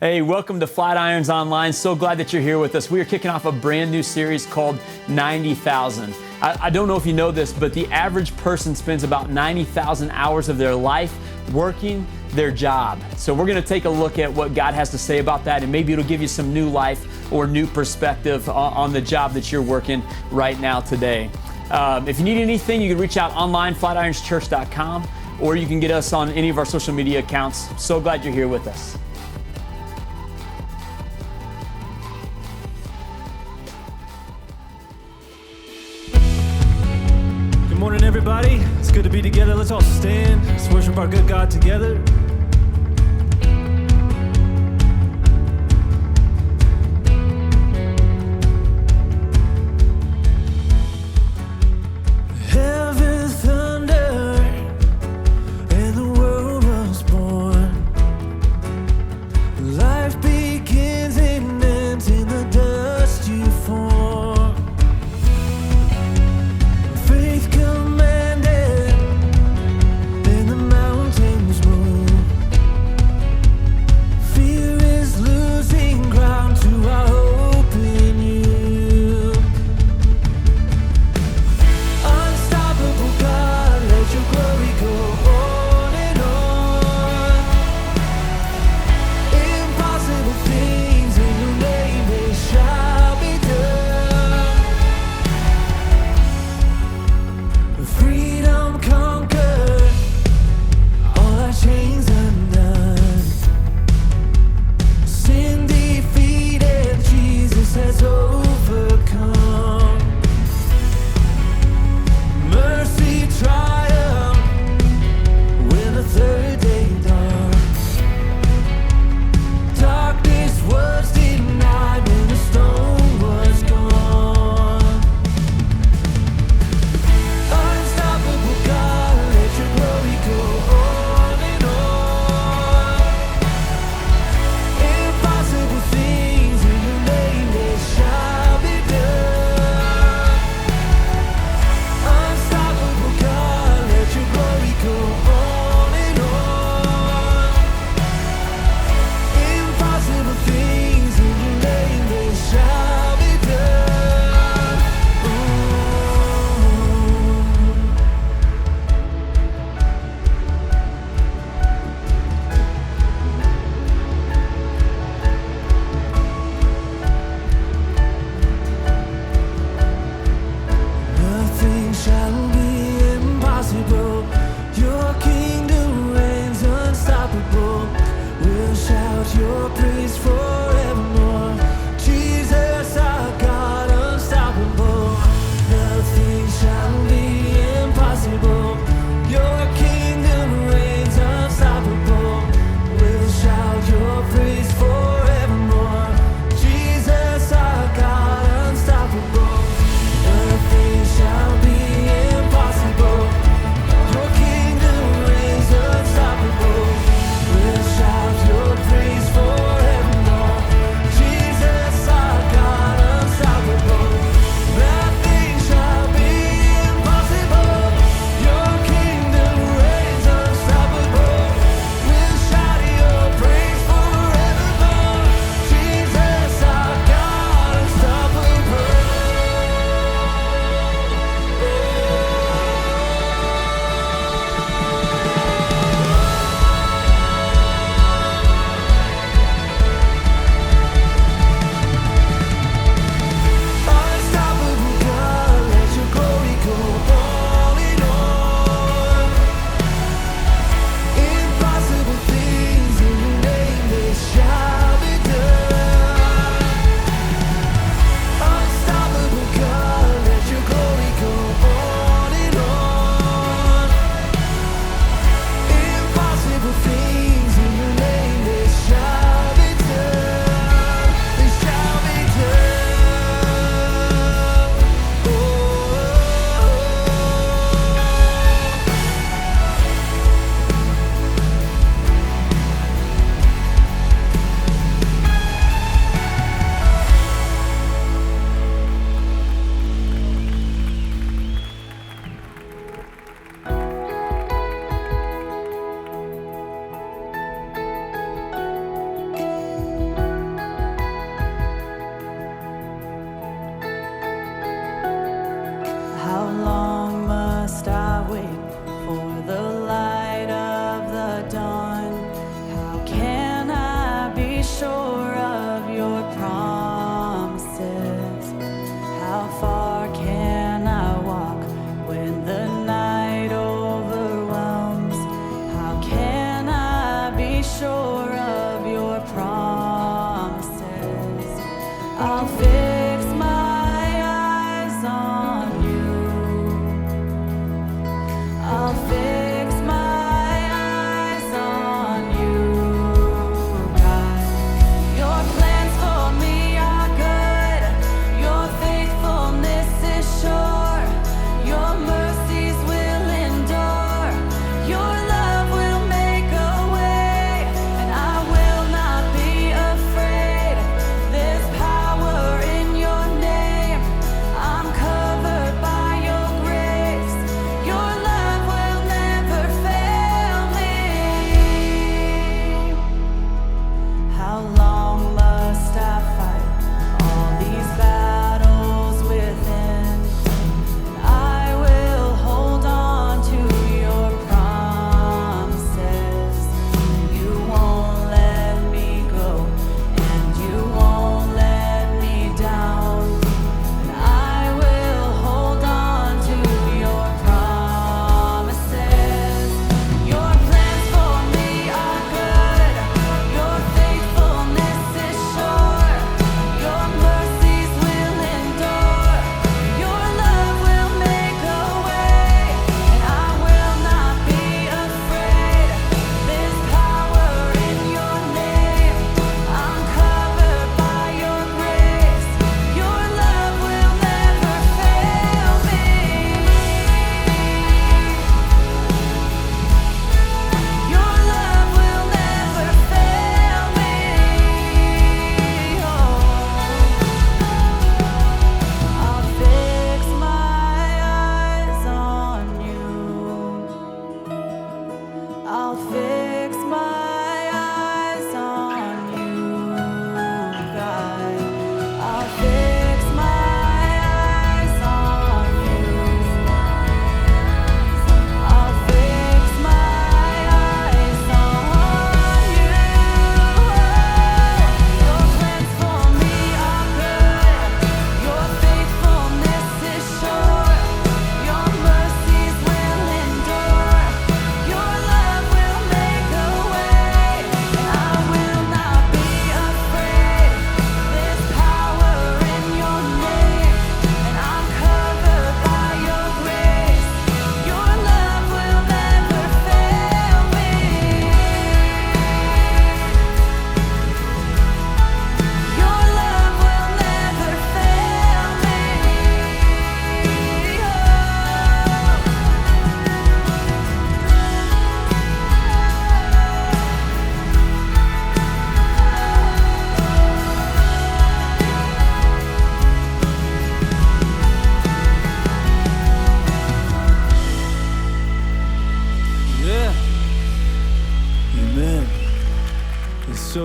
Hey, welcome to Flatirons Online. So glad that you're here with us. We are kicking off a brand new series called 90,000. I don't know if you know this, but the average person spends about 90,000 hours of their life working their job. So we're going to take a look at what God has to say about that, and maybe it'll give you some new life or new perspective on the job that you're working right now today. If you need anything, you can reach out online, flatironschurch.com, or you can get us on any of our social media accounts. So glad you're here with us. Good morning, everybody. It's good to be together. Let's all stand. Let's worship our good God together. Heaven thundered, and the world was born. Life begins and ends in the dust you form. Faith commanded, and the mountains move. Fear is losing ground to our hope in you. Unstoppable God, let your glory go on and on. Impossible things in your name, they shall be done. Freedom conquered, all our chains undone. Sin defeated, Jesus has overcome. Mercy triumphed when the third day dawns. Darkness was denied when the stone was gone. Unstoppable God, let your glory go on and on. Impossible things in your name, they shall be done. Unstoppable God, let your glory go on and on. Impossible things in your name, they shall be done. Nothing shall be impossible. Your kingdom reigns unstoppable. We'll shout your praise forevermore. Jesus, our God, unstoppable. Nothing shall be impossible. Your kingdom reigns unstoppable. We'll shout your praise forevermore. Jesus, our God, unstoppable. Nothing shall be impossible. Your kingdom reigns unstoppable. We'll shout your praise forevermore.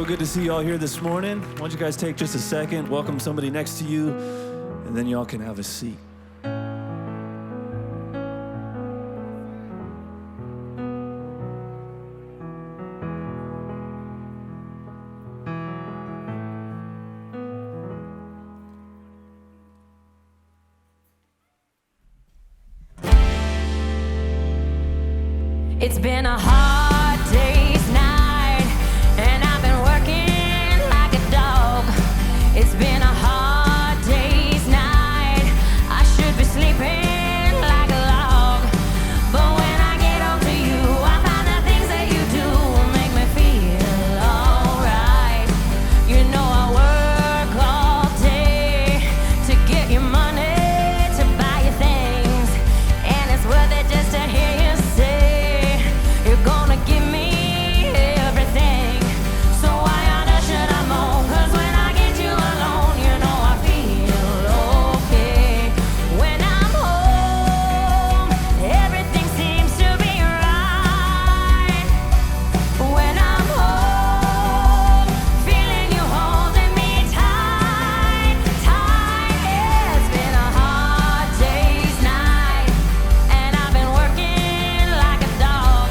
So good to see y'all here this morning. Why don't you guys take just a second, welcome somebody next to you, and then y'all can have a seat. It's been a hard day's night, and I've been working like a dog. It's been a hard day's night. I should be sleeping like a log. But when I get home to you, I find the things that you do will make me feel alright. You know I work all day to get your money, to buy you things, and it's worth it just to hear you say you're gonna give me everything. So why on earth should I moan? 'Cause when I get you alone, you know I feel okay. When I'm home, everything seems to be right. When I'm home, feeling you holding me tight, tight. Yeah, it's been a hard day's night, and I've been working like a dog.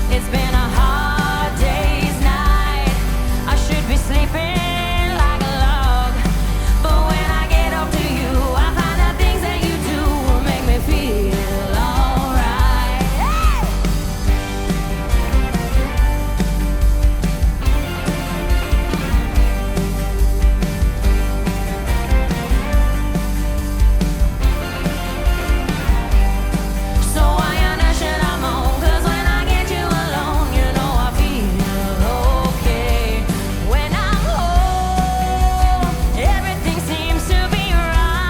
It's been a hard day's night. I should be sleeping like a log. But when I get up to you, I find the things that you do will make me feel alright. Hey! So why on earth should I moan? 'Cause when I get you alone, you know I feel okay. When I'm home, everything seems to be right.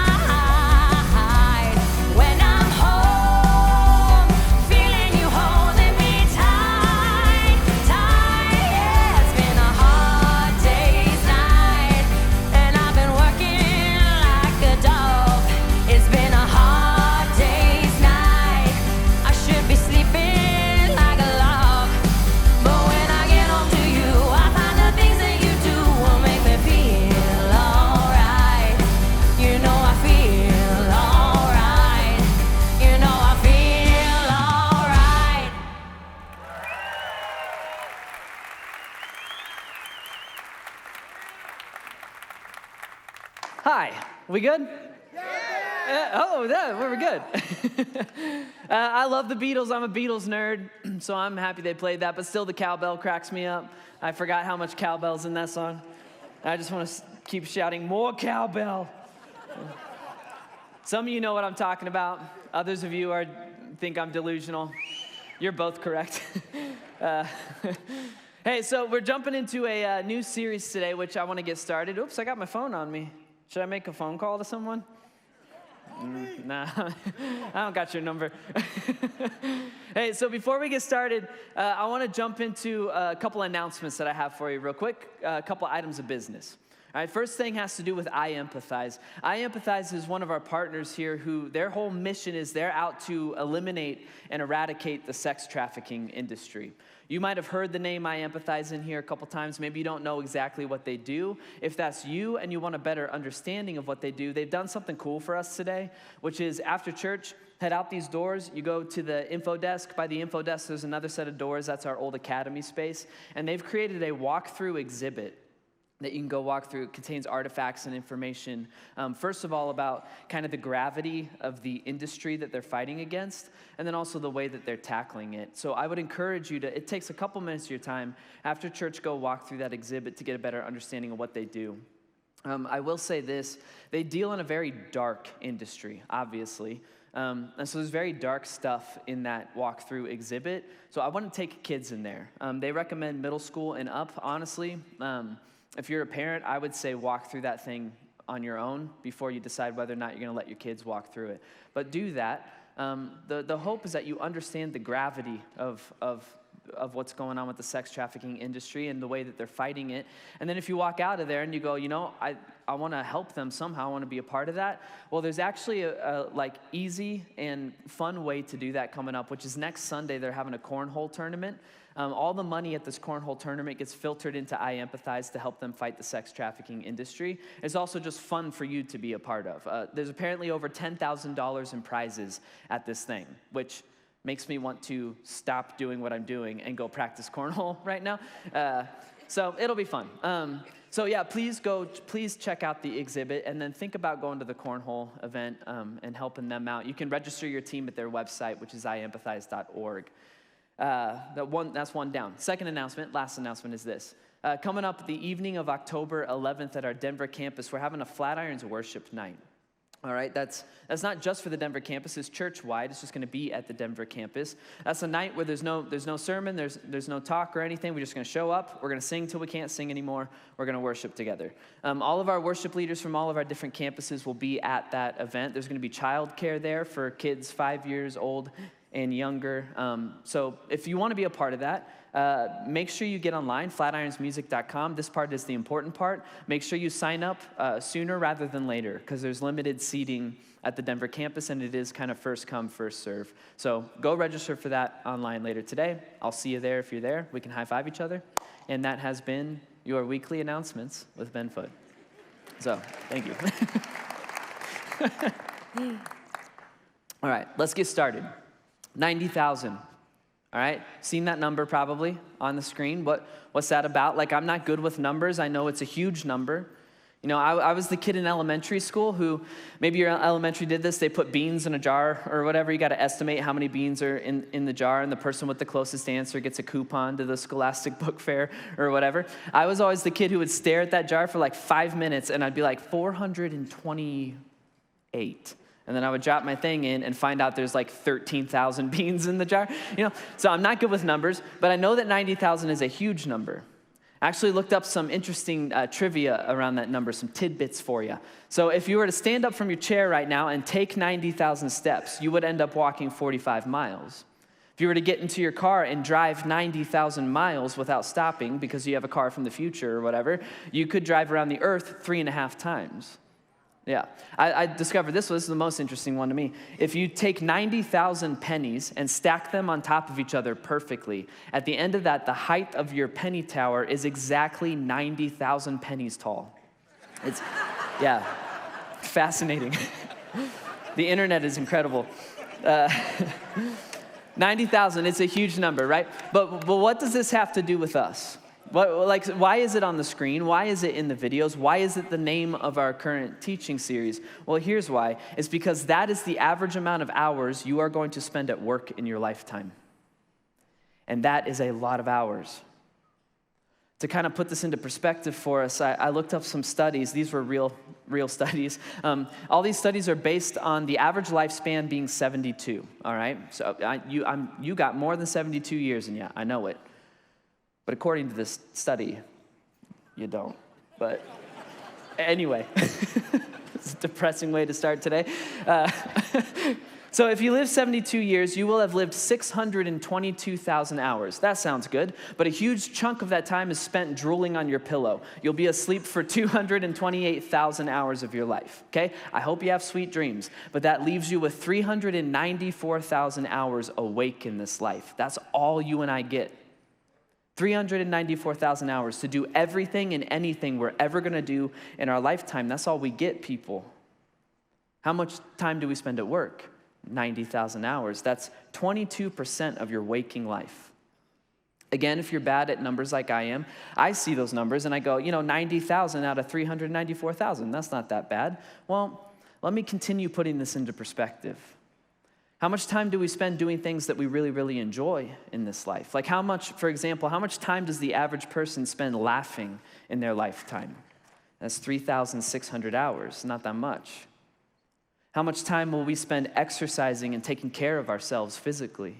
When I'm home, feeling you holding me tight, tight. Yeah, it's been a hard day's night, and I've been working like a dog. It's been a hard day's night. I should be sleeping like a log. But when I get home to you, I find the things that you do will make me feel alright. You know I feel alright. You know I feel alright. Hi, we good? We're good. I love the Beatles. I'm a Beatles nerd, so I'm happy they played that, but still the cowbell cracks me up. I forgot how much cowbell's in that song. I just want to keep shouting, more cowbell. Some of you know what I'm talking about. Others of you think I'm delusional. You're both correct. Hey, so we're jumping into a new series today, which I want to get started. Oops, I got my phone on me. Should I make a phone call to someone? Nah, I don't got your number. Hey, so before we get started, I want to jump into a couple announcements that I have for you real quick, a couple items of business. All right, first thing has to do with I Empathize. I Empathize is one of our partners here who their whole mission is they're out to eliminate and eradicate the sex trafficking industry. You might have heard the name I Empathize in here a couple times. Maybe you don't know exactly what they do. If that's you and you want a better understanding of what they do, they've done something cool for us today, which is after church, head out these doors. You go to the info desk. By the info desk, there's another set of doors. That's our old academy space. And they've created a walkthrough exhibit that you can go walk through. It contains artifacts and information, first of all, about kind of the gravity of the industry that they're fighting against, and then also the way that they're tackling it. So I would encourage you to, it takes a couple minutes of your time after church, go walk through that exhibit to get a better understanding of what they do. I will say this, they deal in a very dark industry, obviously. And so there's very dark stuff in that walkthrough exhibit. So I want to take kids in there. They recommend middle school and up, honestly. If you're a parent, I would say walk through that thing on your own before you decide whether or not you're going to let your kids walk through it. But do that. The hope is that you understand the gravity of what's going on with the sex trafficking industry and the way that they're fighting it. And then if you walk out of there and you go, you know, I want to help them somehow, I want to be a part of that. Well, there's actually a easy and fun way to do that coming up, which is next Sunday they're having a cornhole tournament. All the money at this cornhole tournament gets filtered into I Empathize to help them fight the sex trafficking industry. It's also just fun for you to be a part of. There's apparently over $10,000 in prizes at this thing, which makes me want to stop doing what I'm doing and go practice cornhole right now. So it'll be fun. So yeah, please check out the exhibit and then think about going to the cornhole event and helping them out. You can register your team at their website, which is iempathize.org. That's one down. Last announcement is this. Coming up the evening of October 11th at our Denver campus, we're having a Flatirons worship night. All right, that's not just for the Denver campus. It's church-wide. It's just going to be at the Denver campus. That's a night where there's no sermon, there's no talk or anything. We're just going to show up. We're going to sing till we can't sing anymore. We're going to worship together. All of our worship leaders from all of our different campuses will be at that event. There's going to be childcare there for kids 5 years old and younger. So if you want to be a part of that, make sure you get online, flatironsmusic.com. This part is the important part. Make sure you sign up sooner rather than later, because there's limited seating at the Denver campus, and it is kind of first come, first serve. So go register for that online later today. I'll see you there if you're there. We can high-five each other. And that has been your weekly announcements with Ben Foote. So, thank you. All right, let's get started. 90,000. All right, seen that number probably on the screen. What's that about? Like, I'm not good with numbers. I know it's a huge number. You know, I was the kid in elementary school who, maybe your elementary did this, they put beans in a jar or whatever. You got to estimate how many beans are in the jar, and the person with the closest answer gets a coupon to the Scholastic Book Fair or whatever. I was always the kid who would stare at that jar for like 5 minutes, and I'd be like, 428. And then I would drop my thing in and find out there's like 13,000 beans in the jar. You know, so I'm not good with numbers, but I know that 90,000 is a huge number. I actually looked up some interesting trivia around that number, some tidbits for you. So if you were to stand up from your chair right now and take 90,000 steps, you would end up walking 45 miles. If you were to get into your car and drive 90,000 miles without stopping because you have a car from the future or whatever, you could drive around the earth 3.5 times. Yeah, I discovered this was the most interesting one to me. If you take 90,000 pennies and stack them on top of each other perfectly, at the end of that, the height of your penny tower is exactly 90,000 pennies tall. It's, yeah, fascinating. The internet is incredible. 90,000, it's a huge number, right? But what does this have to do with us? Why is it on the screen? Why is it in the videos? Why is it the name of our current teaching series? Well, here's why. It's because that is the average amount of hours you are going to spend at work in your lifetime. And that is a lot of hours. To kind of put this into perspective for us, I looked up some studies. These were real studies. All these studies are based on the average lifespan being 72, all right? So you got more than 72 years in you. I know it. But according to this study, you don't. But anyway, it's a depressing way to start today. So if you live 72 years, you will have lived 622,000 hours. That sounds good, but a huge chunk of that time is spent drooling on your pillow. You'll be asleep for 228,000 hours of your life, okay? I hope you have sweet dreams, but that leaves you with 394,000 hours awake in this life. That's all you and I get. 394,000 hours to do everything and anything we're ever going to do in our lifetime. That's all we get, people. How much time do we spend at work? 90,000 hours. That's 22% of your waking life. Again, if you're bad at numbers like I am, I see those numbers and I go, 90,000 out of 394,000. That's not that bad. Well, let me continue putting this into perspective. How much time do we spend doing things that we really, really enjoy in this life? Like how much, for example, how much time does the average person spend laughing in their lifetime? That's 3,600 hours, not that much. How much time will we spend exercising and taking care of ourselves physically?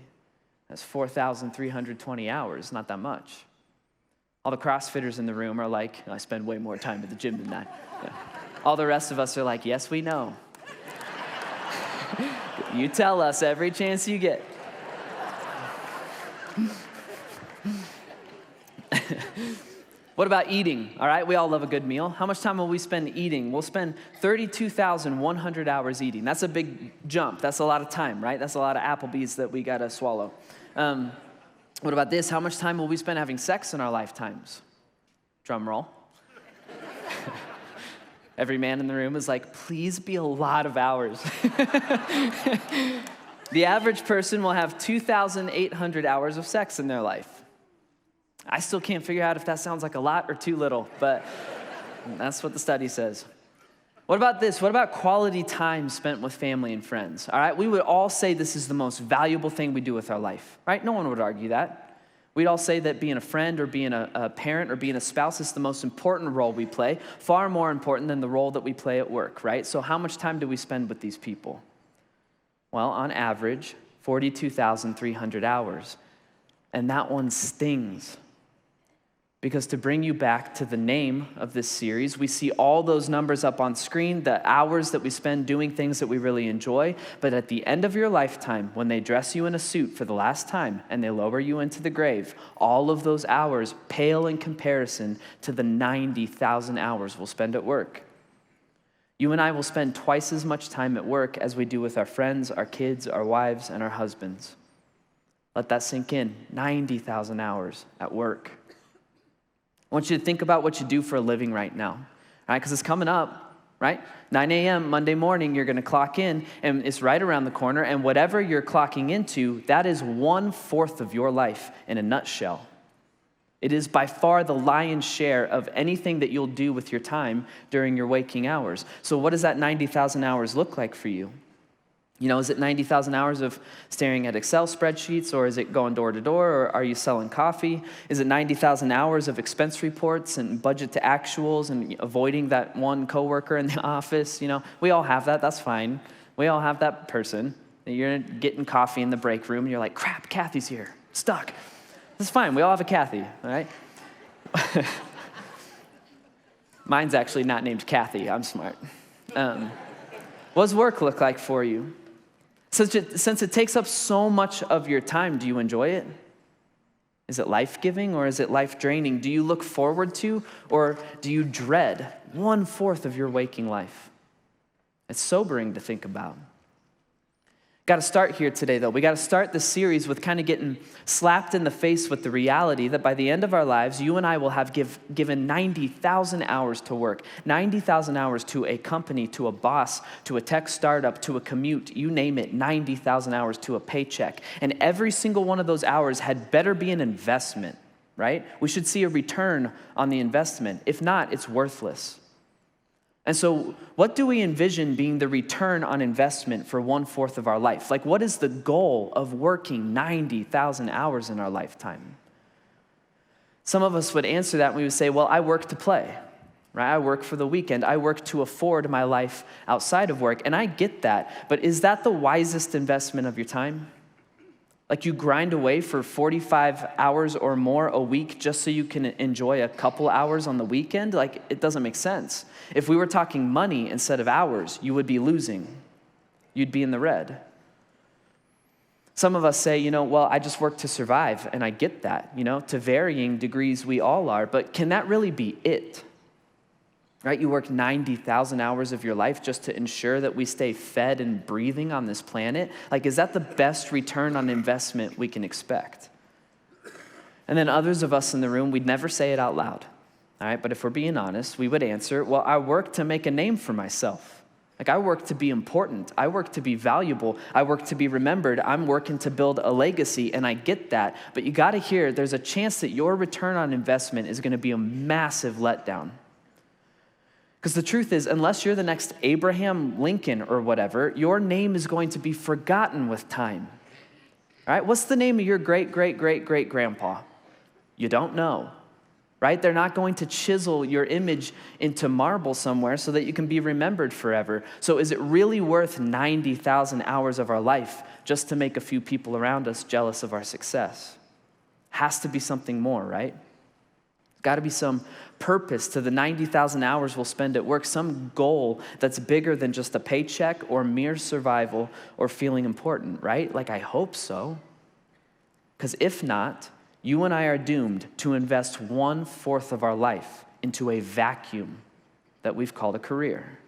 That's 4,320 hours, not that much. All the CrossFitters in the room are like, I spend way more time at the gym than that. Yeah. All the rest of us are like, yes, we know. You tell us every chance you get. What about eating? All right, we all love a good meal. How much time will we spend eating? We'll spend 32,100 hours eating. That's a big jump. That's a lot of time, right? That's a lot of Applebee's that we got to swallow. What about this? How much time will we spend having sex in our lifetimes? Drum roll. Every man in the room is like, please be a lot of hours. The average person will have 2,800 hours of sex in their life. I still can't figure out if that sounds like a lot or too little, but that's what the study says. What about this? What about quality time spent with family and friends? All right, we would all say this is the most valuable thing we do with our life, right? No one would argue that. We'd all say that being a friend or being a parent or being a spouse is the most important role we play, far more important than the role that we play at work, right? So how much time do we spend with these people? Well, on average, 42,300 hours. And that one stings. Because to bring you back to the name of this series, we see all those numbers up on screen, the hours that we spend doing things that we really enjoy. But at the end of your lifetime, when they dress you in a suit for the last time and they lower you into the grave, all of those hours pale in comparison to the 90,000 hours we'll spend at work. You and I will spend twice as much time at work as we do with our friends, our kids, our wives, and our husbands. Let that sink in. 90,000 hours at work. I want you to think about what you do for a living right now, right? Because it's coming up, right? 9 a.m. Monday morning, you're going to clock in, and it's right around the corner, and whatever you're clocking into, that is 1/4 of your life in a nutshell. It is by far the lion's share of anything that you'll do with your time during your waking hours. So what does that 90,000 hours look like for you? You know, is it 90,000 hours of staring at Excel spreadsheets, or is it going door to door, or are you selling coffee? Is it 90,000 hours of expense reports and budget to actuals and avoiding that one coworker in the office? You know, we all have that. That's fine. We all have that person. You're getting coffee in the break room, and you're like, crap, Kathy's here. Stuck. That's fine. We all have a Kathy, all right? Mine's actually not named Kathy. I'm smart. What does work look like for you? Since it takes up so much of your time, do you enjoy it? Is it life-giving or is it life-draining? Do you look forward to or do you dread 1/4 of your waking life? It's sobering to think about. Got to start here today, though. We got to start this series with kind of getting slapped in the face with the reality that by the end of our lives, you and I will have given 90,000 hours to work, 90,000 hours to a company, to a boss, to a tech startup, to a commute, you name it, 90,000 hours to a paycheck. And every single one of those hours had better be an investment, right? We should see a return on the investment. If not, it's worthless. And so what do we envision being the return on investment for 1/4 of our life? Like, what is the goal of working 90,000 hours in our lifetime? Some of us would answer that and we would say, well, I work to play, right? I work for the weekend. I work to afford my life outside of work. And I get that. But is that the wisest investment of your time? Like you grind away for 45 hours or more a week just so you can enjoy a couple hours on the weekend? Like, it doesn't make sense. If we were talking money instead of hours, you would be losing. You'd be in the red. Some of us say, well, I just work to survive, and I get that. To varying degrees we all are, but can that really be it? Right? You work 90,000 hours of your life just to ensure that we stay fed and breathing on this planet? Like, is that the best return on investment we can expect? And then others of us in the room, we'd never say it out loud. All right, but if we're being honest, we would answer, well, I work to make a name for myself. Like, I work to be important. I work to be valuable. I work to be remembered. I'm working to build a legacy, and I get that. But you got to hear, there's a chance that your return on investment is going to be a massive letdown. Because the truth is, unless you're the next Abraham Lincoln or whatever, your name is going to be forgotten with time. All right, what's the name of your great-great-great-great-grandpa? You don't know, right? They're not going to chisel your image into marble somewhere so that you can be remembered forever. So is it really worth 90,000 hours of our life just to make a few people around us jealous of our success? Has to be something more, right? Got to be some purpose to the 90,000 hours we'll spend at work, some goal that's bigger than just a paycheck or mere survival or feeling important, right? Like, I hope so. Because if not, you and I are doomed to invest 1/4 of our life into a vacuum that we've called a career.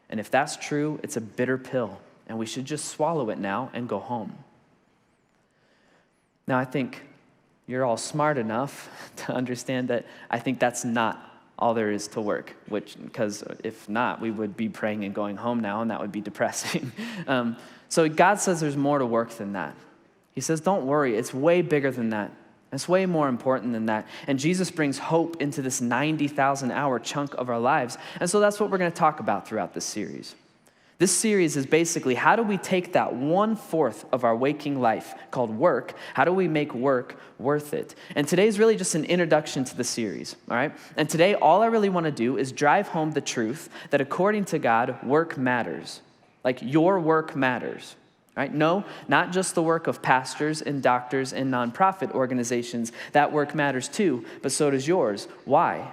And if that's true, it's a bitter pill, and we should just swallow it now and go home. Now, I think you're all smart enough to understand that I think that's not all there is to work, because if not, we would be praying and going home now, and that would be depressing. So God says there's more to work than that. He says, don't worry, it's way bigger than that. It's way more important than that. And Jesus brings hope into this 90,000-hour chunk of our lives. And so that's what we're going to talk about throughout this series. This series is basically, how do we take that 1/4 of our waking life called work, how do we make work worth it? And today is really just an introduction to the series, all right? And today, all I really want to do is drive home the truth that according to God, work matters. Like, your work matters. Right? No, not just the work of pastors and doctors and nonprofit organizations. That work matters too, but so does yours. Why?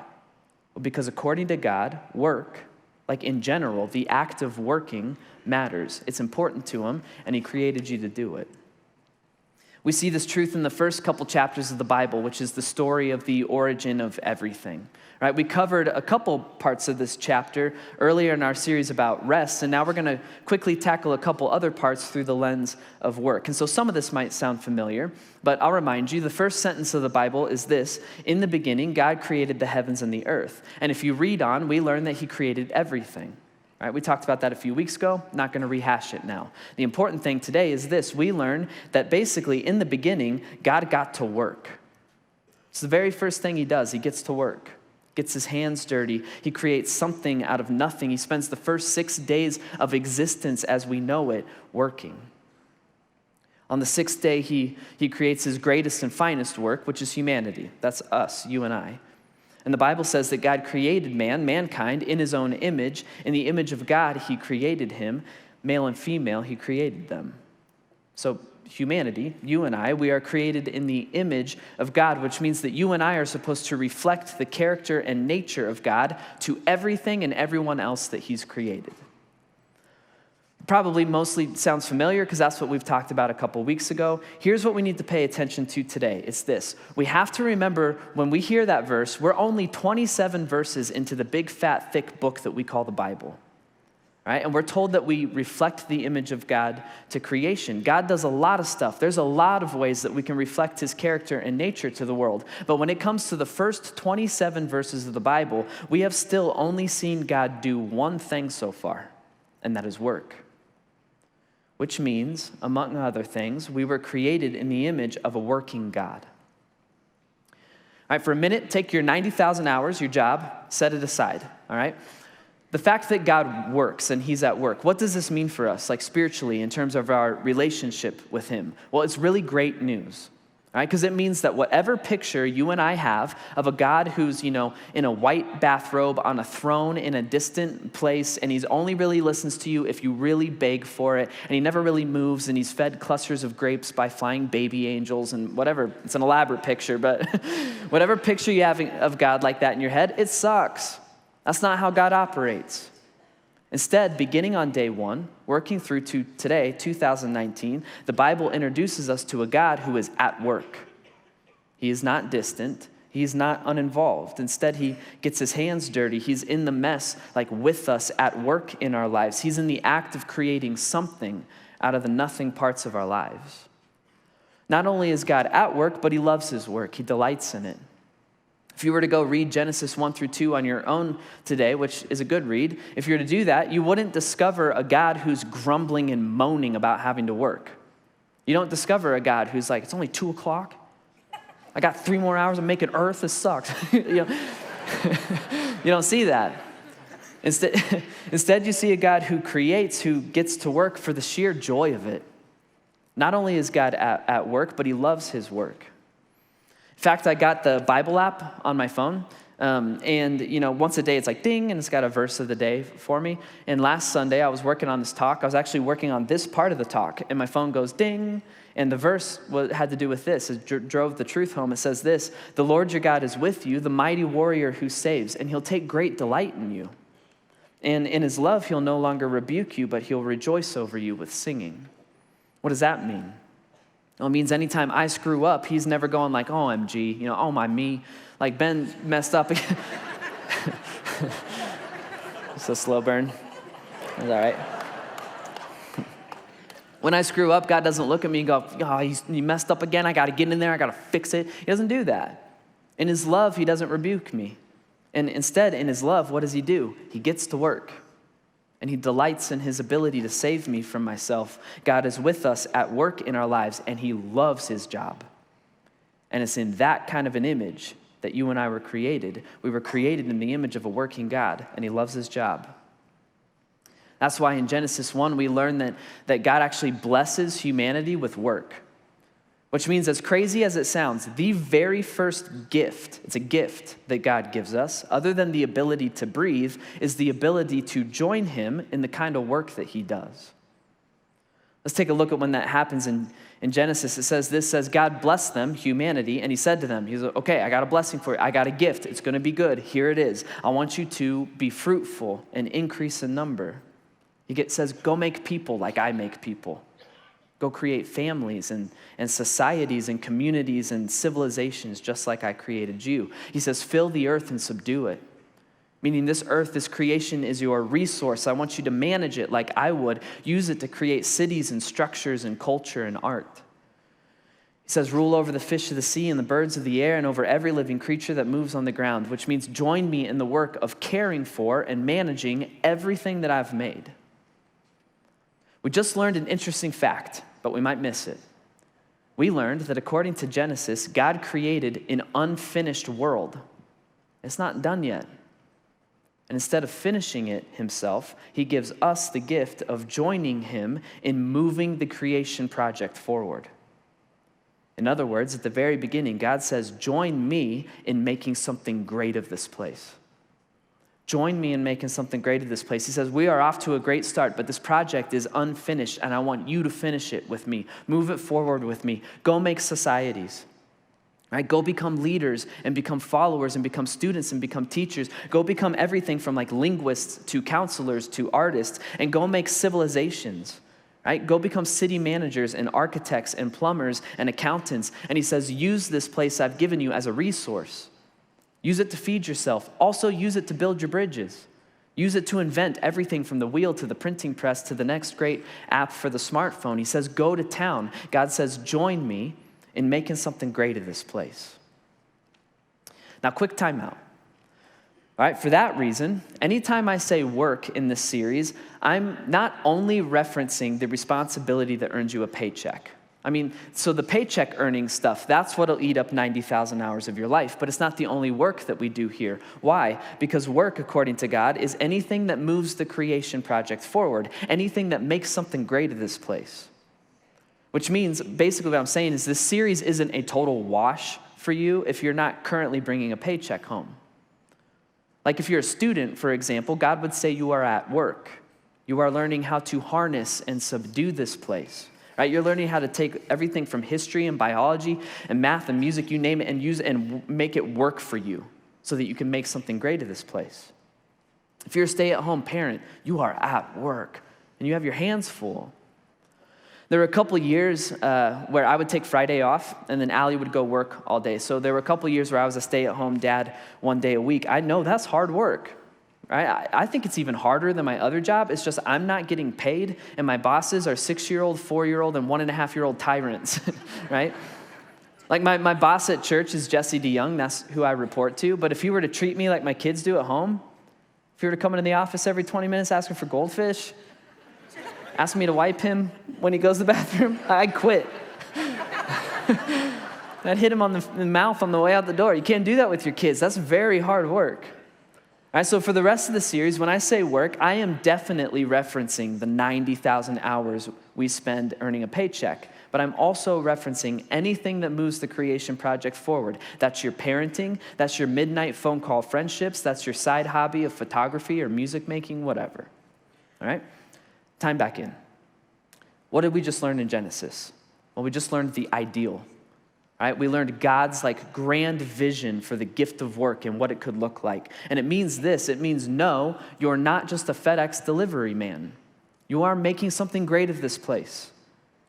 Well, because according to God, work, like in general, the act of working matters. It's important to him, and he created you to do it. We see this truth in the first couple chapters of the Bible, which is the story of the origin of everything. Right? We covered a couple parts of this chapter earlier in our series about rest, and now we're going to quickly tackle a couple other parts through the lens of work. And so some of this might sound familiar, but I'll remind you, the first sentence of the Bible is this: in the beginning, God created the heavens and the earth. And if you read on, we learn that he created everything. Right, we talked about that a few weeks ago, not going to rehash it now. The important thing today is this: we learn that basically in the beginning, God got to work. It's the very first thing he does. He gets to work, gets his hands dirty. He creates something out of nothing. He spends the first 6 days of existence as we know it working. On the 6th day, he creates his greatest and finest work, which is humanity. That's us, you and I. And the Bible says that God created mankind, in his own image. In the image of God, he created him. Male and female, he created them. So humanity, you and I, we are created in the image of God, which means that you and I are supposed to reflect the character and nature of God to everything and everyone else that he's created. Probably mostly sounds familiar because that's what we've talked about a couple weeks ago. Here's what we need to pay attention to today. It's this: we have to remember when we hear that verse, we're only 27 verses into the big, fat, thick book that we call the Bible. Right? And we're told that we reflect the image of God to creation. God does a lot of stuff. There's a lot of ways that we can reflect his character and nature to the world. But when it comes to the first 27 verses of the Bible, we have still only seen God do one thing so far, and that is work. Which means, among other things, we were created in the image of a working God. All right, for a minute, take your 90,000 hours, your job, set it aside, all right? The fact that God works and he's at work, what does this mean for us, like spiritually, in terms of our relationship with him? Well, it's really great news, right? Because it means that whatever picture you and I have of a God who's, in a white bathrobe on a throne in a distant place, and he's only really listens to you if you really beg for it, and he never really moves, and he's fed clusters of grapes by flying baby angels and whatever. It's an elaborate picture, but whatever picture you have of God like that in your head, it sucks. That's not how God operates. Instead, beginning on day one, working through to today, 2019, the Bible introduces us to a God who is at work. He is not distant. He's not uninvolved. Instead, he gets his hands dirty. He's in the mess, like with us at work in our lives. He's in the act of creating something out of the nothing parts of our lives. Not only is God at work, but he loves his work. He delights in it. If you were to go read Genesis 1-2 on your own today, which is a good read, if you were to do that, you wouldn't discover a God who's grumbling and moaning about having to work. You don't discover a God who's like, it's only 2 o'clock. I got 3 more hours of making earth. This sucks. You don't see that. Instead, you see a God who creates, who gets to work for the sheer joy of it. Not only is God at work, but he loves his work. In fact, I got the Bible app on my phone, and once a day it's like ding, and it's got a verse of the day for me. And last Sunday, I was working on this talk. I was actually working on this part of the talk, and my phone goes ding, and the verse had to do with this. It drove the truth home. It says this: "The Lord your God is with you, the mighty warrior who saves, and he'll take great delight in you. And in his love, he'll no longer rebuke you, but he'll rejoice over you with singing." What does that mean? Well, it means anytime I screw up, he's never going like, OMG, oh my me. Like Ben messed up again. It's a slow burn. It's all right. When I screw up, God doesn't look at me and go, oh, you messed up again. I got to get in there. I got to fix it. He doesn't do that. In his love, he doesn't rebuke me. And instead, in his love, what does he do? He gets to work. And he delights in his ability to save me from myself. God is with us at work in our lives, and he loves his job. And it's in that kind of an image that you and I were created. We were created in the image of a working God, and he loves his job. That's why in Genesis 1, we learn that God actually blesses humanity with work, which means, as crazy as it sounds, the very first gift, it's a gift that God gives us, other than the ability to breathe, is the ability to join him in the kind of work that he does. Let's take a look at when that happens in Genesis. It says, God blessed them, humanity, and he said to them, he's like, okay, I got a blessing for you. I got a gift. It's going to be good. Here it is. I want you to be fruitful and increase in number. He says, go make people like I make people. Go create families and societies and communities and civilizations just like I created you. He says, fill the earth and subdue it. Meaning this earth, this creation is your resource. I want you to manage it like I would. Use it to create cities and structures and culture and art. He says, rule over the fish of the sea and the birds of the air and over every living creature that moves on the ground, which means join me in the work of caring for and managing everything that I've made. We just learned an interesting fact, but we might miss it. We learned that according to Genesis, God created an unfinished world. It's not done yet. And instead of finishing it himself, he gives us the gift of joining him in moving the creation project forward. In other words, at the very beginning, God says, join me in making something great of this place. Join me in making something great of this place. He says, we are off to a great start, but this project is unfinished, and I want you to finish it with me. Move it forward with me. Go make societies. Right? Go become leaders and become followers and become students and become teachers. Go become everything from like linguists to counselors to artists, and go make civilizations. Right? Go become city managers and architects and plumbers and accountants. And he says, use this place I've given you as a resource. Use it to feed yourself. Also use it to build your bridges. Use it to invent everything from the wheel to the printing press to the next great app for the smartphone. He says, go to town. God says, join me in making something great of this place. Now, quick timeout. All right, for that reason, anytime I say work in this series, I'm not only referencing the responsibility that earns you a paycheck. So the paycheck earning stuff, that's what'll eat up 90,000 hours of your life, but it's not the only work that we do here. Why? Because work, according to God, is anything that moves the creation project forward, anything that makes something great of this place. Which means, basically what I'm saying is this series isn't a total wash for you if you're not currently bringing a paycheck home. Like if you're a student, for example, God would say you are at work. You are learning how to harness and subdue this place. Right? You're learning how to take everything from history and biology and math and music, you name it, and use it and make it work for you so that you can make something great of this place. If you're a stay-at-home parent, you are at work and you have your hands full. There were a couple of years where I would take Friday off and then Allie would go work all day. So there were a couple of years where I was a stay-at-home dad one day a week. I know that's hard work. Right? I think it's even harder than my other job. It's just I'm not getting paid, and my bosses are 6-year-old, 4-year-old, and 1.5-year-old tyrants, right? Like my boss at church is Jesse DeYoung. That's who I report to. But if he were to treat me like my kids do at home, if he were to come into the office every 20 minutes asking for goldfish, ask me to wipe him when he goes to the bathroom, I'd quit. I'd hit him on the mouth on the way out the door. You can't do that with your kids. That's very hard work. All right, so for the rest of the series, when I say work, I am definitely referencing the 90,000 hours we spend earning a paycheck. But I'm also referencing anything that moves the creation project forward. That's your parenting, that's your midnight phone call friendships, that's your side hobby of photography or music making, whatever. All right? Time back in. What did we just learn in Genesis? Well, we just learned the ideal. Right? We learned God's grand vision for the gift of work and what it could look like. And it means this. It means, no, you're not just a FedEx delivery man. You are making something great of this place.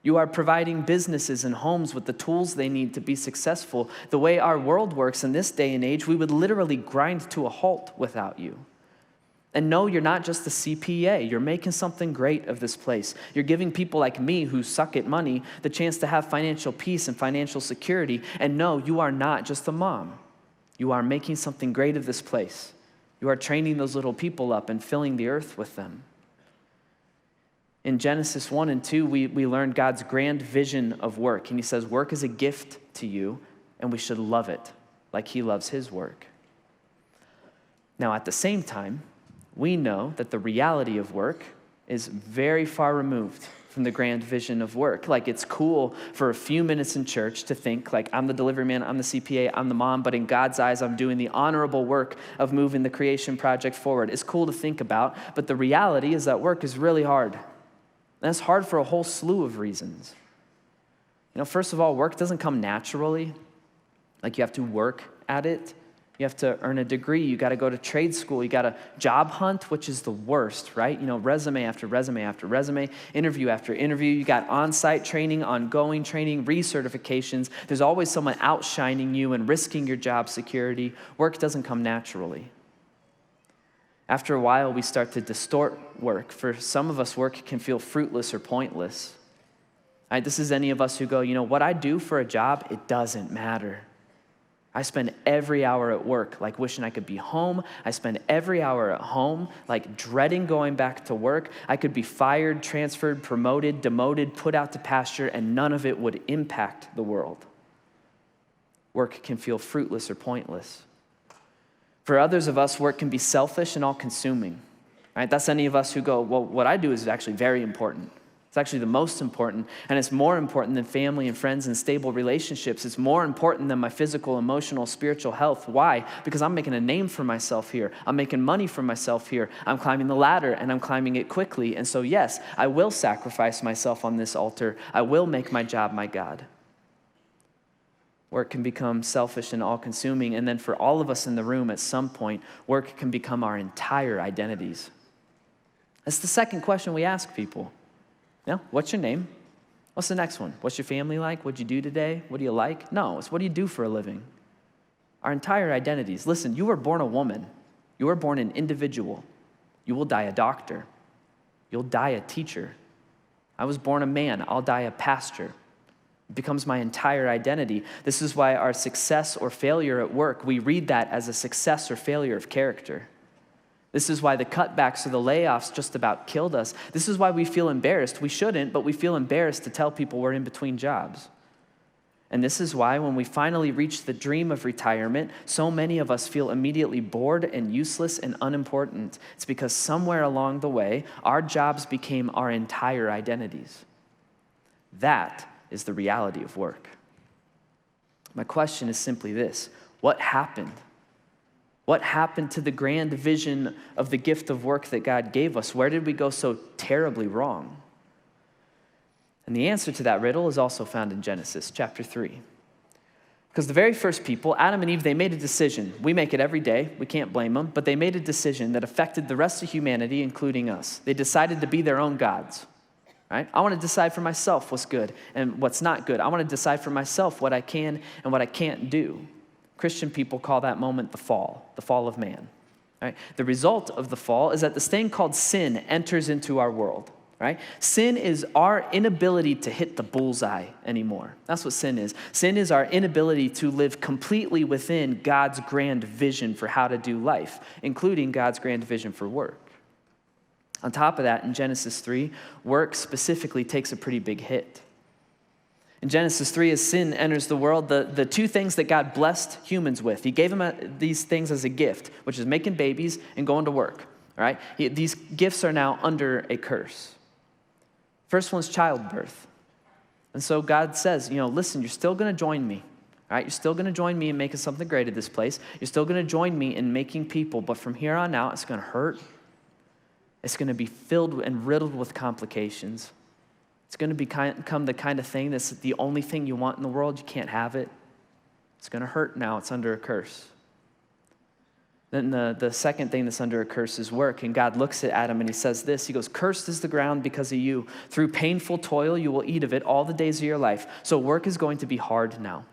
You are providing businesses and homes with the tools they need to be successful. The way our world works in this day and age, we would literally grind to a halt without you. And no, you're not just the CPA. You're making something great of this place. You're giving people like me who suck at money the chance to have financial peace and financial security. And no, you are not just a mom. You are making something great of this place. You are training those little people up and filling the earth with them. In Genesis 1 and 2, we learned God's grand vision of work. And he says, work is a gift to you, and we should love it like he loves his work. Now, at the same time, we know that the reality of work is very far removed from the grand vision of work. Like, it's cool for a few minutes in church to think, like, I'm the delivery man, I'm the CPA, I'm the mom, but in God's eyes, I'm doing the honorable work of moving the creation project forward. It's cool to think about, but the reality is that work is really hard. And it's hard for a whole slew of reasons. First of all, work doesn't come naturally. Like, you have to work at it. You have to earn a degree. You got to go to trade school. You got to job hunt, which is the worst, right? Resume after resume after resume, interview after interview. You got on-site training, ongoing training, recertifications. There's always someone outshining you and risking your job security. Work doesn't come naturally. After a while, we start to distort work. For some of us, work can feel fruitless or pointless. Right? This is any of us who go, what I do for a job, it doesn't matter. I spend every hour at work like wishing I could be home. I spend every hour at home like dreading going back to work. I could be fired, transferred, promoted, demoted, put out to pasture, and none of it would impact the world. Work can feel fruitless or pointless. For others of us, work can be selfish and all-consuming. Right? That's any of us who go, well, what I do is actually very important. It's actually the most important, and it's more important than family and friends and stable relationships. It's more important than my physical, emotional, spiritual health. Why? Because I'm making a name for myself here. I'm making money for myself here. I'm climbing the ladder, and I'm climbing it quickly. And so, yes, I will sacrifice myself on this altar. I will make my job my God. Work can become selfish and all-consuming, and then for all of us in the room at some point, work can become our entire identities. That's the second question we ask people. What's your name? What's the next one? What's your family like? What'd you do today? What do you like? No, it's what do you do for a living? Our entire identities. Listen, you were born a woman. You were born an individual. You will die a doctor. You'll die a teacher. I was born a man. I'll die a pastor. It becomes my entire identity. This is why our success or failure at work, we read that as a success or failure of character. This is why the cutbacks or the layoffs just about killed us. This is why we feel embarrassed. We shouldn't, but we feel embarrassed to tell people we're in between jobs. And this is why when we finally reach the dream of retirement, so many of us feel immediately bored and useless and unimportant. It's because somewhere along the way, our jobs became our entire identities. That is the reality of work. My question is simply this: what happened? What happened to the grand vision of the gift of work that God gave us? Where did we go so terribly wrong? And the answer to that riddle is also found in Genesis chapter 3. Because the very first people, Adam and Eve, they made a decision. We make it every day. We can't blame them. But they made a decision that affected the rest of humanity, including us. They decided to be their own gods. Right? I want to decide for myself what's good and what's not good. I want to decide for myself what I can and what I can't do. Christian people call that moment the fall of man. Right? The result of the fall is that this thing called sin enters into our world. Right? Sin is our inability to hit the bullseye anymore. That's what sin is. Sin is our inability to live completely within God's grand vision for how to do life, including God's grand vision for work. On top of that, in Genesis 3, work specifically takes a pretty big hit. In Genesis 3, as sin enters the world, the two things that God blessed humans with, he gave them these things as a gift, which is making babies and going to work. All right? These gifts are now under a curse. First one's childbirth. And so God says, listen, you're still going to join me. All right? You're still going to join me in making something great at this place. You're still going to join me in making people, but from here on out, it's going to hurt. It's going to be filled and riddled with complications. It's going to become the kind of thing that's the only thing you want in the world. You can't have it. It's going to hurt now. It's under a curse. Then the second thing that's under a curse is work. And God looks at Adam and he says this. He goes, cursed is the ground because of you. Through painful toil, you will eat of it all the days of your life. So work is going to be hard now.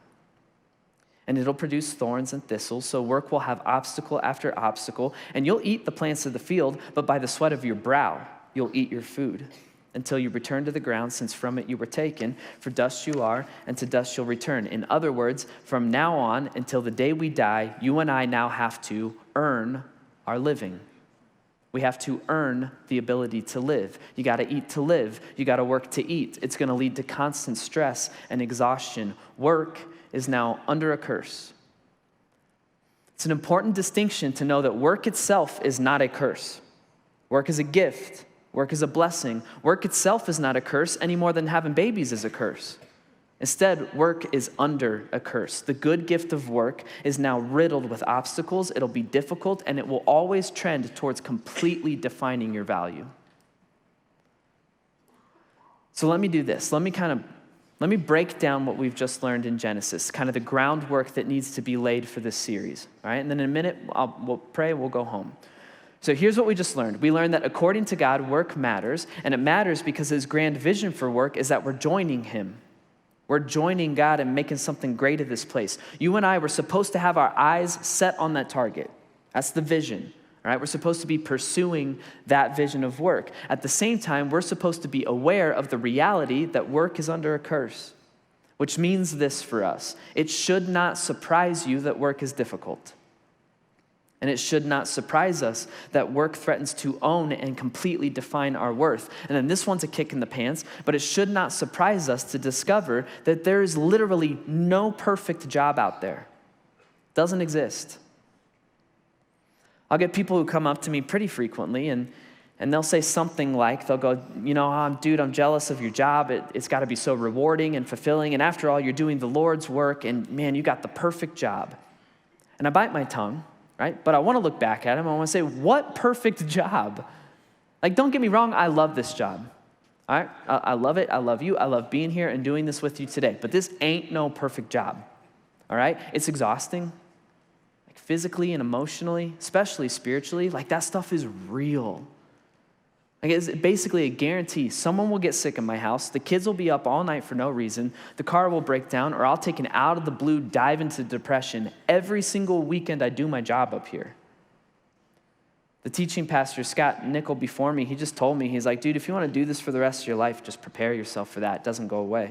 and it'll produce thorns and thistles, so work will have obstacle after obstacle, and you'll eat the plants of the field, but by the sweat of your brow you'll eat your food, until you return to the ground, since from it you were taken, for dust you are, and to dust you'll return. In other words, from now on until the day we die, you and I now have to earn our living. We have to earn the ability to live. You got to eat to live. You got to work to eat. It's going to lead to constant stress and exhaustion. Work is now under a curse. It's an important distinction to know that work itself is not a curse. Work is a gift. Work is a blessing. Work itself is not a curse any more than having babies is a curse. Instead, work is under a curse. The good gift of work is now riddled with obstacles. It'll be difficult, and it will always trend towards completely defining your value. So let me do this. Let me break down what we've just learned in Genesis, kind of the groundwork that needs to be laid for this series. All right? And then in a minute, we'll pray, we'll go home. So here's what we just learned. We learned that according to God, work matters, and it matters because his grand vision for work is that we're joining him. We're joining God and making something great of this place. You and I were supposed to have our eyes set on that target. That's the vision. All right? We're supposed to be pursuing that vision of work. At the same time, we're supposed to be aware of the reality that work is under a curse, which means this for us. It should not surprise you that work is difficult. And it should not surprise us that work threatens to own and completely define our worth. And then this one's a kick in the pants, but it should not surprise us to discover that there is literally no perfect job out there. It doesn't exist. I'll get people who come up to me pretty frequently, and they'll say something like, they'll go, dude, I'm jealous of your job. It's got to be so rewarding and fulfilling. And after all, you're doing the Lord's work, and man, you got the perfect job. And I bite my tongue. Right? But I want to look back at him. I want to say, what perfect job? Like, don't get me wrong. I love this job. All right? I love it. I love you. I love being here and doing this with you today. But this ain't no perfect job. All right? It's exhausting. Like physically and emotionally, especially spiritually. Like that stuff is real. Like it's basically a guarantee. Someone will get sick in my house. The kids will be up all night for no reason. The car will break down, or I'll take an out of the blue dive into depression every single weekend I do my job up here. The teaching pastor, Scott Nickel, before me, he just told me, he's like, dude, if you want to do this for the rest of your life, just prepare yourself for that. It doesn't go away.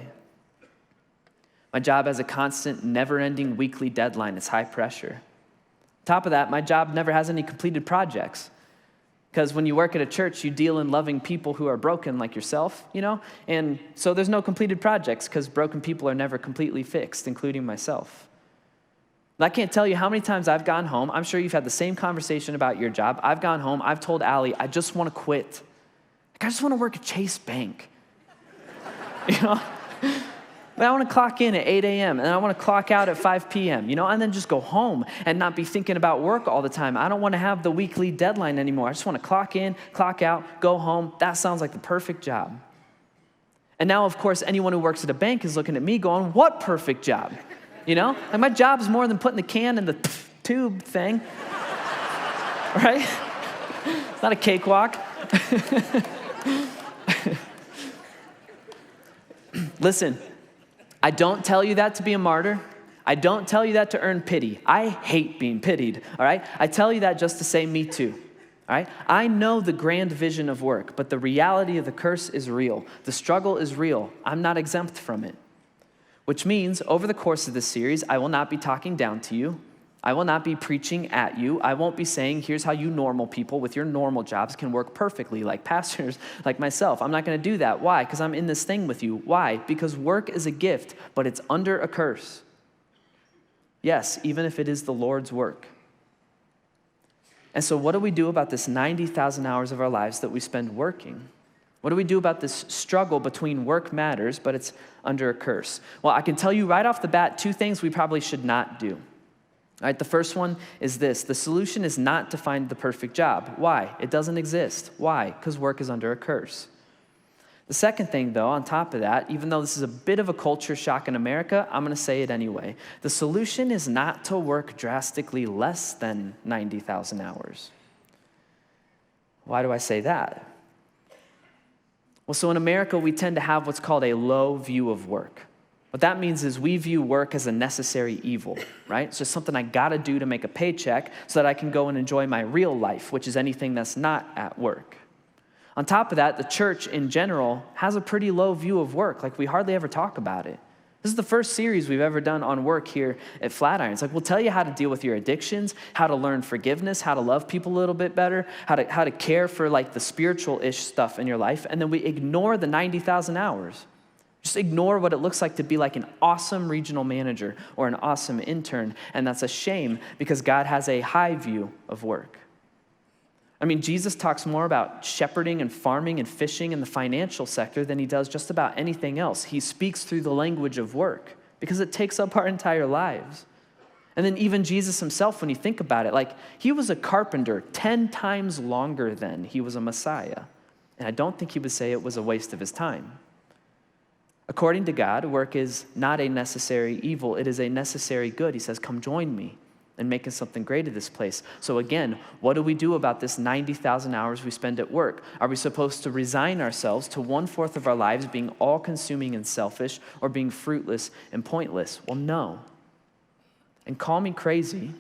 My job has a constant, never-ending weekly deadline. It's high pressure. On top of that, my job never has any completed projects. Because when you work at a church, you deal in loving people who are broken like yourself, And so there's no completed projects because broken people are never completely fixed, including myself. And I can't tell you how many times I've gone home. I'm sure you've had the same conversation about your job. I've gone home. I've told Allie, I just want to quit. I just want to work at Chase Bank. But I want to clock in at 8 a.m. and I want to clock out at 5 p.m., and then just go home and not be thinking about work all the time. I don't want to have the weekly deadline anymore. I just want to clock in, clock out, go home. That sounds like the perfect job. And now, of course, anyone who works at a bank is looking at me going, what perfect job? Like my job's more than putting the can in the tube thing, right? It's not a cakewalk. Listen. I don't tell you that to be a martyr. I don't tell you that to earn pity. I hate being pitied, all right? I tell you that just to say me too, all right? I know the grand vision of work, but the reality of the curse is real. The struggle is real. I'm not exempt from it, which means over the course of this series, I will not be talking down to you. I will not be preaching at you. I won't be saying, here's how you normal people with your normal jobs can work perfectly, like pastors like myself. I'm not going to do that. Why? Because I'm in this thing with you. Why? Because work is a gift, but it's under a curse. Yes, even if it is the Lord's work. And so what do we do about this 90,000 hours of our lives that we spend working? What do we do about this struggle between work matters, but it's under a curse? Well, I can tell you right off the bat, 2 things we probably should not do. All right, the first one is this. The solution is not to find the perfect job. Why? It doesn't exist. Why? Because work is under a curse. The second thing, though, on top of that, even though this is a bit of a culture shock in America, I'm going to say it anyway. The solution is not to work drastically less than 90,000 hours. Why do I say that? Well, so in America, we tend to have what's called a low view of work. What that means is we view work as a necessary evil, right? It's just something I gotta do to make a paycheck so that I can go and enjoy my real life, which is anything that's not at work. On top of that, the church in general has a pretty low view of work. Like, we hardly ever talk about it. This is the first series we've ever done on work here at Flatirons. Like, we'll tell you how to deal with your addictions, how to learn forgiveness, how to love people a little bit better, how to care for like the spiritual-ish stuff in your life, and then we ignore the 90,000 hours. Just ignore what it looks like to be like an awesome regional manager or an awesome intern, and that's a shame because God has a high view of work. I mean, Jesus talks more about shepherding and farming and fishing in the financial sector than he does just about anything else. He speaks through the language of work because it takes up our entire lives. And then even Jesus himself, when you think about it, like, he was a carpenter 10 times longer than he was a Messiah. And I don't think he would say it was a waste of his time. According to God, work is not a necessary evil. It is a necessary good. He says, come join me in making something great of this place. So again, what do we do about this 90,000 hours we spend at work? Are we supposed to resign ourselves to 1/4 of our lives being all-consuming and selfish or being fruitless and pointless? Well, no. And call me crazy,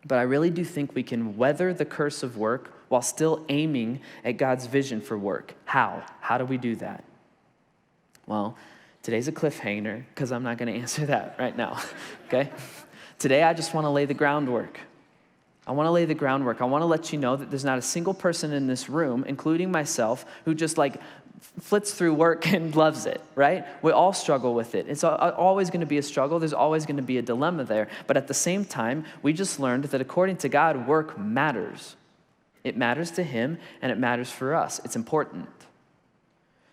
but I really do think we can weather the curse of work while still aiming at God's vision for work. How? How do we do that? Well, today's a cliffhanger because I'm not going to answer that right now, okay? Today, I just want to lay the groundwork. I want to lay the groundwork. I want to let you know that there's not a single person in this room, including myself, who just like flits through work and loves it, right? We all struggle with it. It's always going to be a struggle. There's always going to be a dilemma there. But at the same time, we just learned that according to God, work matters. It matters to him, and it matters for us. It's important.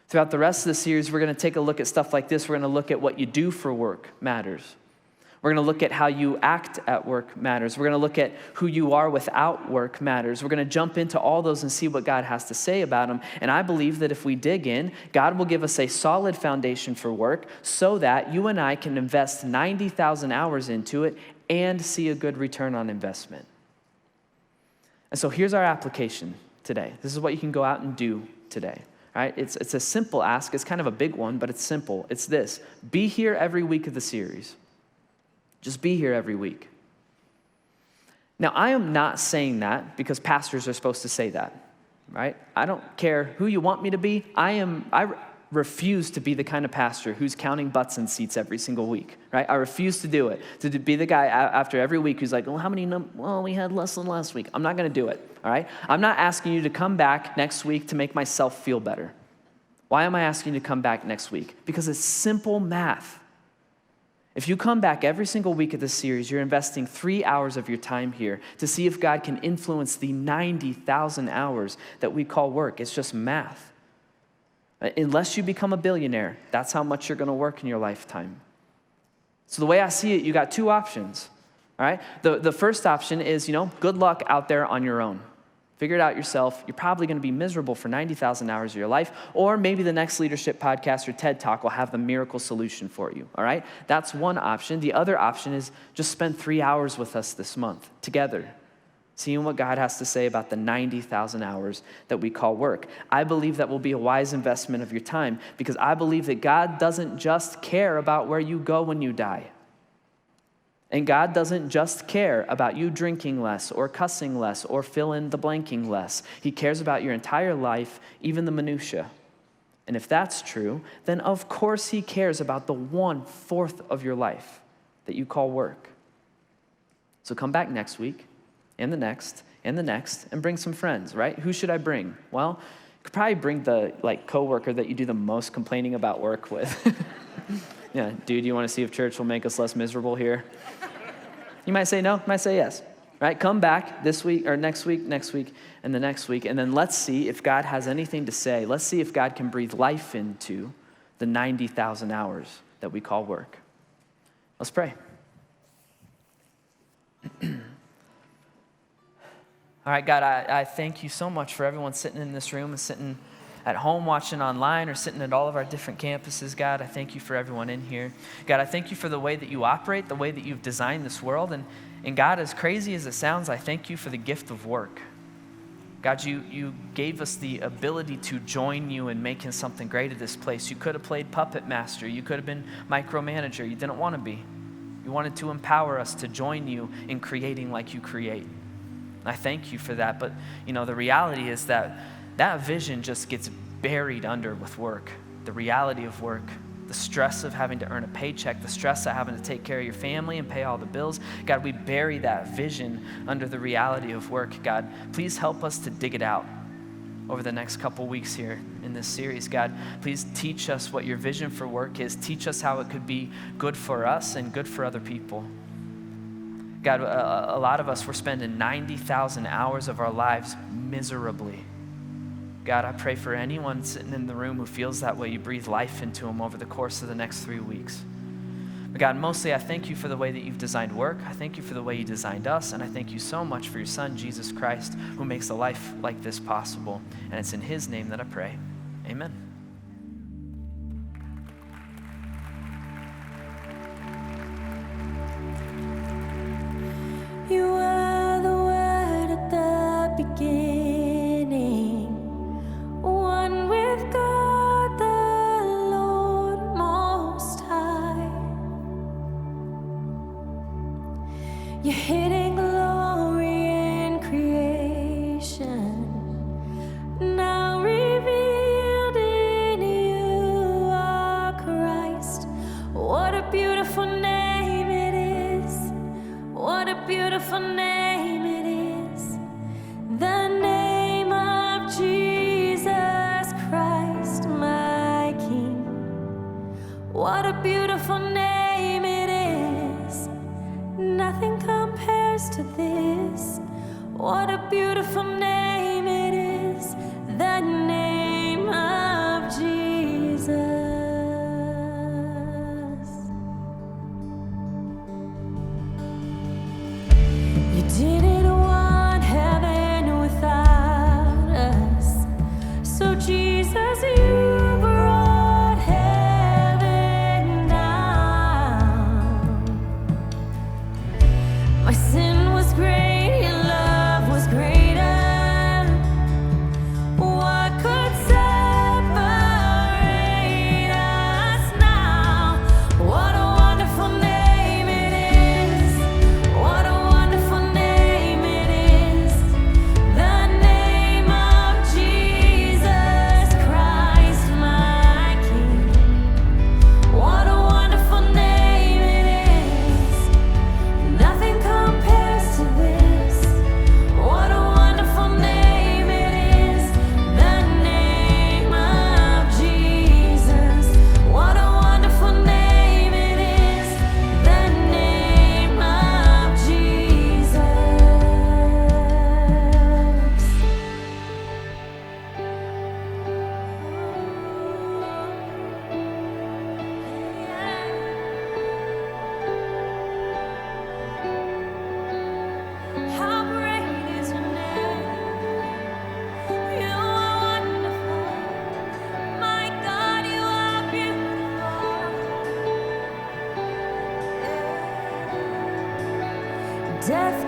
Throughout the rest of the series, we're going to take a look at stuff like this. We're going to look at what you do for work matters. We're going to look at how you act at work matters. We're going to look at who you are without work matters. We're going to jump into all those and see what God has to say about them. And I believe that if we dig in, God will give us a solid foundation for work so that you and I can invest 90,000 hours into it and see a good return on investment. And so here's our application today. This is what you can go out and do today. All right? It's a simple ask. It's kind of a big one, but it's simple. It's this: be here every week of the series. Just be here every week. Now, I am not saying that because pastors are supposed to say that, right? I don't care who you want me to be. I refuse to be the kind of pastor who's counting butts in seats every single week, right? I refuse to do it. To be the guy after every week who's like, well, how many? Well, we had less than last week. I'm not going to do it, all right? I'm not asking you to come back next week to make myself feel better. Why am I asking you to come back next week? Because it's simple math. If you come back every single week of this series, you're investing 3 hours of your time here to see if God can influence the 90,000 hours that we call work. It's just math. Unless you become a billionaire, that's how much you're going to work in your lifetime. So the way I see it, you got two options, all right? The first option is, good luck out there on your own. Figure it out yourself. You're probably going to be miserable for 90,000 hours of your life, or maybe the next leadership podcast or TED Talk will have the miracle solution for you, all right? That's one option. The other option is just spend 3 hours with us this month together, seeing what God has to say about the 90,000 hours that we call work. I believe that will be a wise investment of your time because I believe that God doesn't just care about where you go when you die. And God doesn't just care about you drinking less or cussing less or fill in the blanking less. He cares about your entire life, even the minutia. And if that's true, then of course he cares about the 1/4 of your life that you call work. So come back next week and the next and the next and bring some friends, right? Who should I bring? Well, you could probably bring the coworker that you do the most complaining about work with. Yeah, dude, you want to see if church will make us less miserable here? You might say no, you might say yes. Right? Come back this week or next week, and the next week, and then let's see if God has anything to say. Let's see if God can breathe life into the 90,000 hours that we call work. Let's pray. All right, God, I thank you so much for everyone sitting in this room and sitting at home watching online or sitting at all of our different campuses. God, I thank you for everyone in here. God, I thank you for the way that you operate, the way that you've designed this world. And God, as crazy as it sounds, I thank you for the gift of work. God, you gave us the ability to join you in making something great at this place. You could have played puppet master. You could have been micromanager. You didn't want to be. You wanted to empower us to join you in creating like you create. I thank you for that. But, the reality is that vision just gets buried under with work. The reality of work, the stress of having to earn a paycheck, the stress of having to take care of your family and pay all the bills. God, we bury that vision under the reality of work. God, please help us to dig it out over the next couple weeks here in this series. God, please teach us what your vision for work is. Teach us how it could be good for us and good for other people. God, a lot of us, we're spending 90,000 hours of our lives miserably. God, I pray for anyone sitting in the room who feels that way, you breathe life into them over the course of the next 3 weeks. But God, mostly I thank you for the way that you've designed work. I thank you for the way you designed us. And I thank you so much for your son, Jesus Christ, who makes a life like this possible. And it's in his name that I pray. Amen. You are the word at the beginning, one with God the Lord Most High. Your hidden glory in creation, now revealed in you are Christ. What a beautiful name it is. What a beautiful name it is. The name of Jesus Christ, my King. What a beautiful name it is. Nothing compares to this. What a beautiful name it is. The name of Jesus. You didn't want heaven without us. So Jesus, you brought heaven down. My sin was great, your love was greater. What could separate us now? What a wonderful name it is. What a wonderful name it is. The name of Jesus Christ, my King. What a wonderful name it is. Nothing compares to this. What a wonderful name it is. The name of Jesus. What a wonderful name it is. The name of Jesus. How great is your name? You are wonderful. My God, you are beautiful. Death